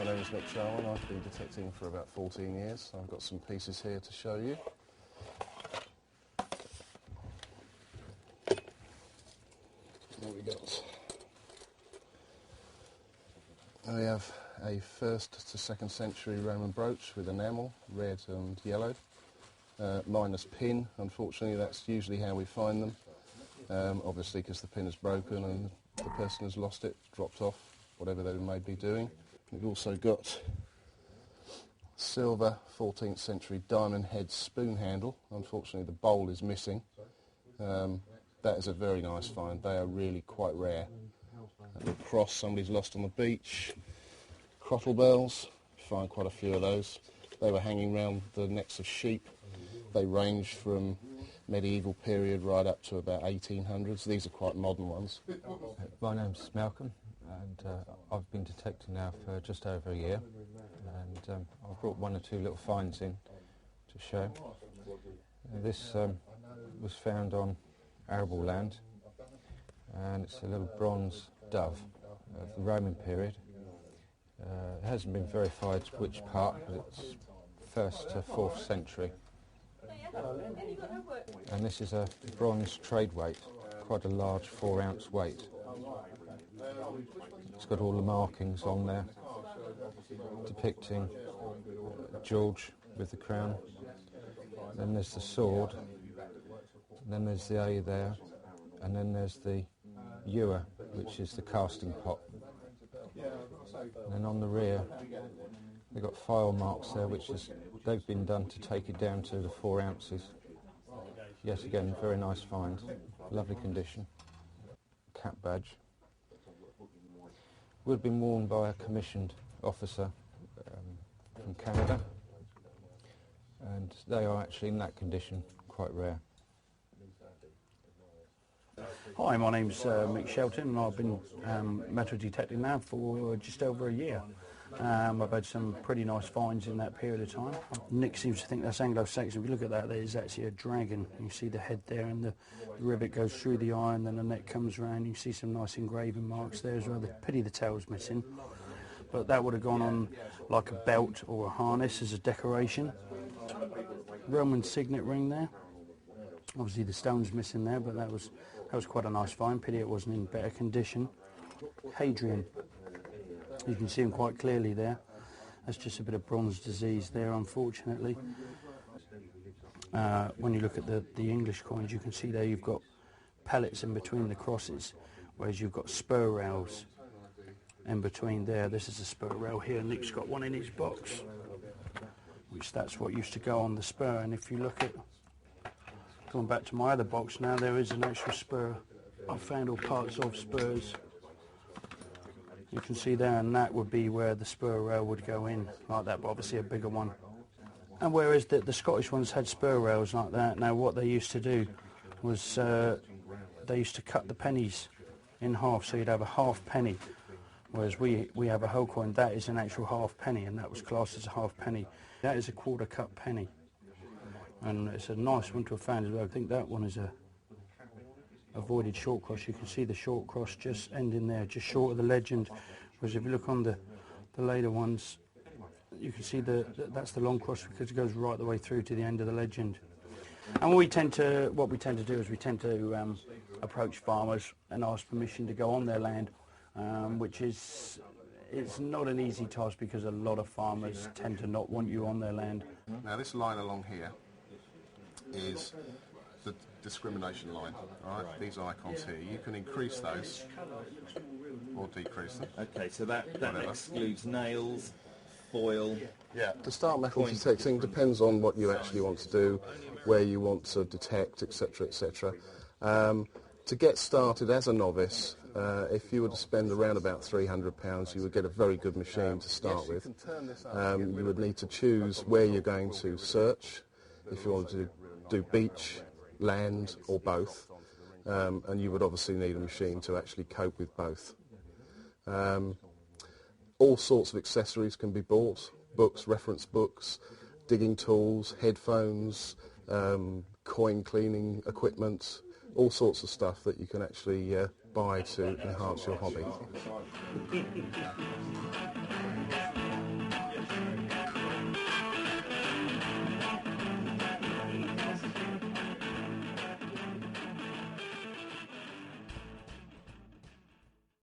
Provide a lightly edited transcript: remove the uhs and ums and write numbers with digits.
My name is Mick Sharman. I've been detecting for about 14 years. I've got some pieces here to show you. What we got? We have a 1st to 2nd century Roman brooch with enamel, red and yellow, minus pin. Unfortunately, that's usually how we find them, obviously because the pin is broken and the person has lost it, dropped off, whatever they may be doing. We've also got silver 14th century diamond head spoon handle. Unfortunately, the bowl is missing. That is a very nice find. They are really quite rare. A little cross somebody's lost on the beach. Crottle bells, find quite a few of those. They were hanging around the necks of sheep. They range from medieval period right up to about 1800s. These are quite modern ones. My name's Malcolm, and I've been detecting now for just over a year, and I've brought 1 or 2 little finds in to show. This was found on arable land, and it's a little bronze dove of the Roman period. It hasn't been verified which part, but it's 1st to 4th century. And this is a bronze trade weight, quite a large 4-ounce weight. It's got all the markings on there depicting George with the crown. Then there's the sword, and then there's the A there, and then there's the ewer, which is the casting pot. And then on the rear, they've got file marks there, they've been done to take it down to the 4 ounces. Yet again, very nice find, lovely condition. Cap badge. Would have been worn by a commissioned officer from Canada, and they are actually in that condition, quite rare. Hi, my name's Mick Shelton, and I've been metal detecting now for just over a year. I've had some pretty nice finds in that period of time. Nick seems to think that's Anglo-Saxon. If you look at that, there's actually a dragon. You see the head there, and the rivet goes through the eye, and then the neck comes around. You see some nice engraving marks there as well. The pity the tail's missing, but that would have gone on like a belt or a harness as a decoration. Roman signet ring there. Obviously the stone's missing there, but that was quite a nice find. Pity it wasn't in better condition. Hadrian. You can see him quite clearly there. That's just a bit of bronze disease there, unfortunately. When you look at the English coins, you can see there you've got pellets in between the crosses, whereas you've got spur rails in between there. This is a spur rail here. Nick's got one in his box, which that's what used to go on the spur. And if you look at, going back to my other box now, there is an actual spur. I've found all parts of spurs. You can see there, and that would be where the spur rail would go in, like that, but obviously a bigger one. And whereas the Scottish ones had spur rails like that, now what they used to do was they used to cut the pennies in half, so you'd have a half penny, whereas we have a whole coin. That is an actual half penny, and that was classed as a half penny. That is a quarter cut penny, and it's a nice one to have found as well. I think that one is a avoided short cross. You can see the short cross just ending there, just short of the legend, whereas if you look on the later ones, you can see that's the long cross because it goes right the way through to the end of the legend. And what we tend to do is we tend to approach farmers and ask permission to go on their land, which is, it's not an easy task because a lot of farmers tend to not want you on their land. Now this line along here is the discrimination line, all right? These icons here, you can increase those or decrease them. Okay, so that excludes nails, foil. Yeah. To start metal detecting depends on what you actually want to do, where you want to detect, etc., etc. To get started as a novice, if you were to spend around about £300, you would get a very good machine to start with. You would need to choose where you're going to search, if you want to do beach, land or both, and you would obviously need a machine to actually cope with both. All sorts of accessories can be bought, books, reference books, digging tools, headphones, coin cleaning equipment, all sorts of stuff that you can actually buy to enhance your hobby.